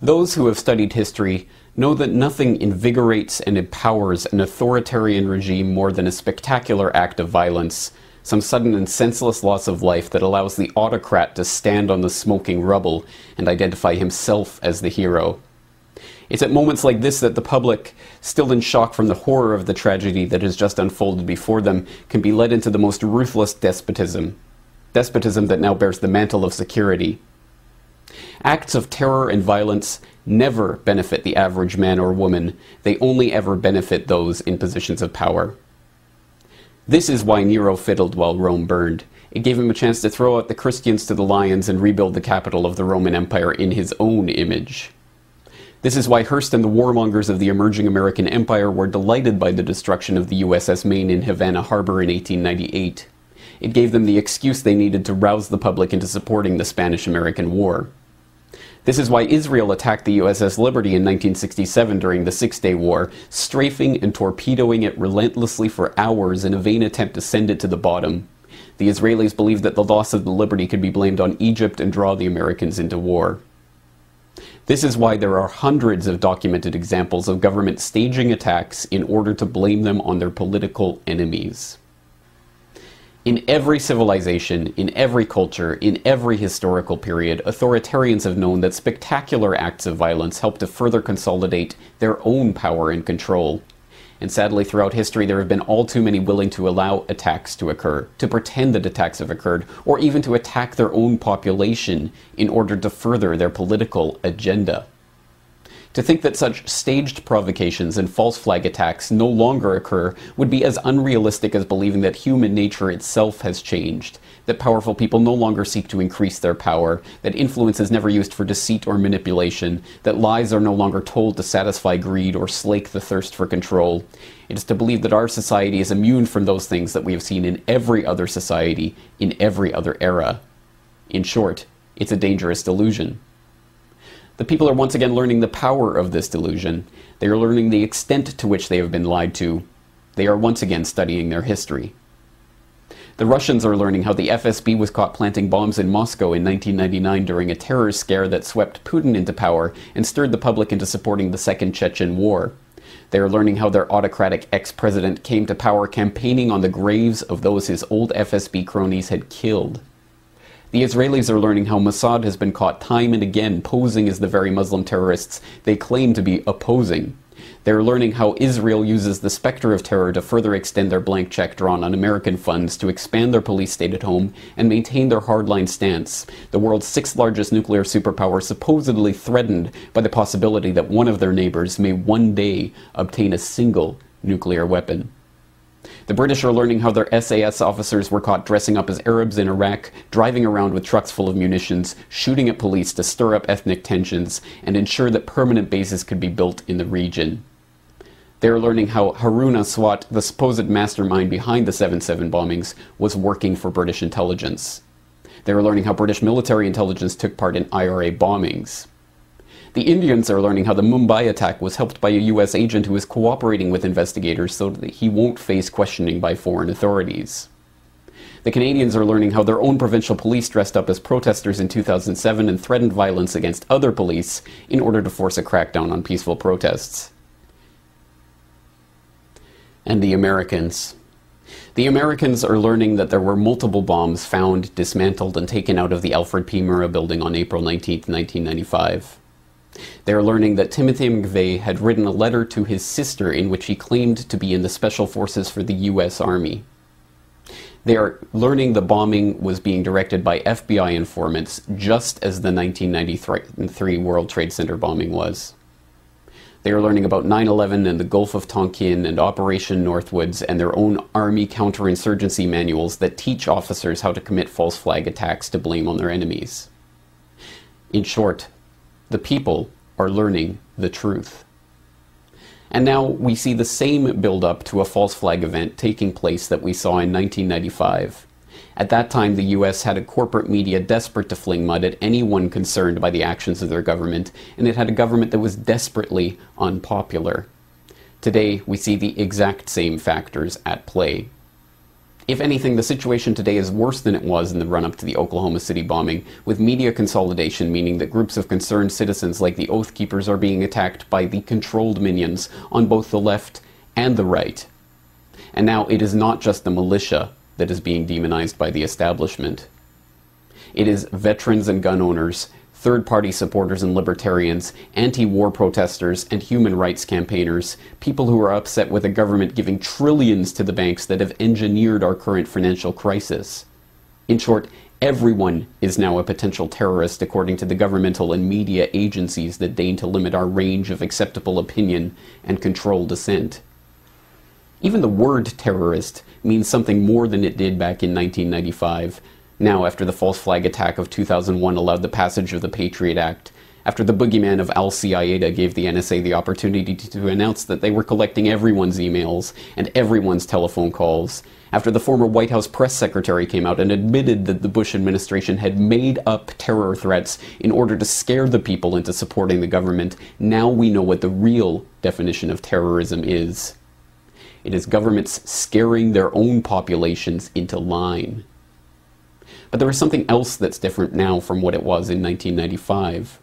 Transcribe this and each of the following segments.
Those who have studied history know that nothing invigorates and empowers an authoritarian regime more than a spectacular act of violence, some sudden and senseless loss of life that allows the autocrat to stand on the smoking rubble and identify himself as the hero. It's at moments like this that the public, still in shock from the horror of the tragedy that has just unfolded before them, can be led into the most ruthless despotism. Despotism that now bears the mantle of security. Acts of terror and violence never benefit the average man or woman. They only ever benefit those in positions of power. This is why Nero fiddled while Rome burned. It gave him a chance to throw out the Christians to the lions and rebuild the capital of the Roman Empire in his own image. This is why Hearst and the warmongers of the emerging American Empire were delighted by the destruction of the USS Maine in Havana Harbor in 1898. It gave them the excuse they needed to rouse the public into supporting the Spanish-American War. This is why Israel attacked the USS Liberty in 1967 during the Six-Day War, strafing and torpedoing it relentlessly for hours in a vain attempt to send it to the bottom. The Israelis believed that the loss of the Liberty could be blamed on Egypt and draw the Americans into war. This is why there are hundreds of documented examples of government staging attacks in order to blame them on their political enemies. In every civilization, in every culture, in every historical period, authoritarians have known that spectacular acts of violence help to further consolidate their own power and control. And sadly, throughout history, there have been all too many willing to allow attacks to occur, to pretend that attacks have occurred, or even to attack their own population in order to further their political agenda. To think that such staged provocations and false flag attacks no longer occur would be as unrealistic as believing that human nature itself has changed, that powerful people no longer seek to increase their power, that influence is never used for deceit or manipulation, that lies are no longer told to satisfy greed or slake the thirst for control. It is to believe that our society is immune from those things that we have seen in every other society, in every other era. In short, it's a dangerous delusion. The people are once again learning the power of this delusion. They are learning the extent to which they have been lied to. They are once again studying their history. The Russians are learning how the FSB was caught planting bombs in Moscow in 1999 during a terror scare that swept Putin into power and stirred the public into supporting the Second Chechen War. They are learning how their autocratic ex-president came to power campaigning on the graves of those his old FSB cronies had killed. The Israelis are learning how Mossad has been caught time and again posing as the very Muslim terrorists they claim to be opposing. They are learning how Israel uses the specter of terror to further extend their blank check drawn on American funds to expand their police state at home and maintain their hardline stance, the world's sixth largest nuclear superpower supposedly threatened by the possibility that one of their neighbors may one day obtain a single nuclear weapon. The British are learning how their SAS officers were caught dressing up as Arabs in Iraq, driving around with trucks full of munitions, shooting at police to stir up ethnic tensions, and ensure that permanent bases could be built in the region. They are learning how Harun Aswat, the supposed mastermind behind the 7/7 bombings, was working for British intelligence. They are learning how British military intelligence took part in IRA bombings. The Indians are learning how the Mumbai attack was helped by a US agent who is cooperating with investigators so that he won't face questioning by foreign authorities. The Canadians are learning how their own provincial police dressed up as protesters in 2007 and threatened violence against other police in order to force a crackdown on peaceful protests. And the Americans. The Americans are learning that there were multiple bombs found, dismantled, and taken out of the Alfred P. Murrah building on April 19, 1995. They are learning that Timothy McVeigh had written a letter to his sister in which he claimed to be in the Special Forces for the US Army. They are learning the bombing was being directed by FBI informants, just as the 1993 World Trade Center bombing was. They are learning about 9/11 and the Gulf of Tonkin and Operation Northwoods and their own Army counterinsurgency manuals that teach officers how to commit false flag attacks to blame on their enemies. In short, the people are learning the truth. And now we see the same build-up to a false flag event taking place that we saw in 1995. At that time, the US had a corporate media desperate to fling mud at anyone concerned by the actions of their government, and it had a government that was desperately unpopular. Today, we see the exact same factors at play. If anything, the situation today is worse than it was in the run-up to the Oklahoma City bombing, with media consolidation meaning that groups of concerned citizens like the Oath Keepers are being attacked by the controlled minions on both the left and the right. And now it is not just the militia that is being demonized by the establishment. It is veterans and gun owners, third-party supporters and libertarians, anti-war protesters and human rights campaigners, people who are upset with a government giving trillions to the banks that have engineered our current financial crisis. In short, everyone is now a potential terrorist according to the governmental and media agencies that deign to limit our range of acceptable opinion and control dissent. Even the word terrorist means something more than it did back in 1995, now after the false flag attack of 2001 allowed the passage of the Patriot Act, after the boogeyman of Al-Qaeda gave the NSA the opportunity to announce that they were collecting everyone's emails and everyone's telephone calls, after the former White House press secretary came out and admitted that the Bush administration had made up terror threats in order to scare the people into supporting the government, now we know what the real definition of terrorism is. It is governments scaring their own populations into line. But there is something else that's different now from what it was in 1995.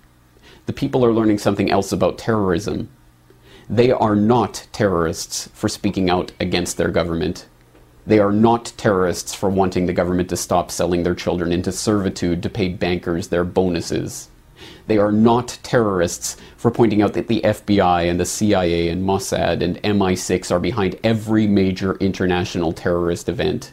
The people are learning something else about terrorism. They are not terrorists for speaking out against their government. They are not terrorists for wanting the government to stop selling their children into servitude to pay bankers their bonuses. They are not terrorists for pointing out that the FBI and the CIA and Mossad and MI6 are behind every major international terrorist event.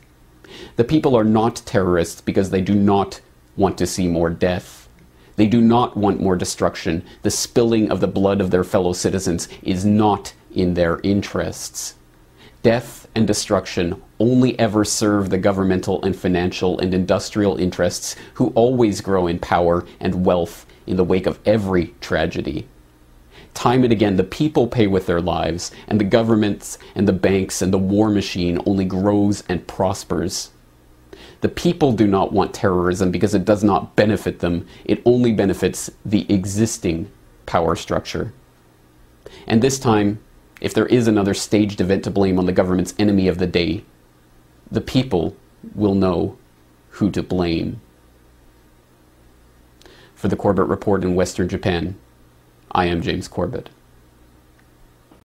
The people are not terrorists because they do not want to see more death. They do not want more destruction. The spilling of the blood of their fellow citizens is not in their interests. Death and destruction only ever serve the governmental and financial and industrial interests who always grow in power and wealth in the wake of every tragedy. Time and again, the people pay with their lives, and the governments and the banks and the war machine only grows and prospers. The people do not want terrorism because it does not benefit them. It only benefits the existing power structure. And this time, if there is another staged event to blame on the government's enemy of the day, the people will know who to blame. For the Corbett Report in Western Japan, I am James Corbett.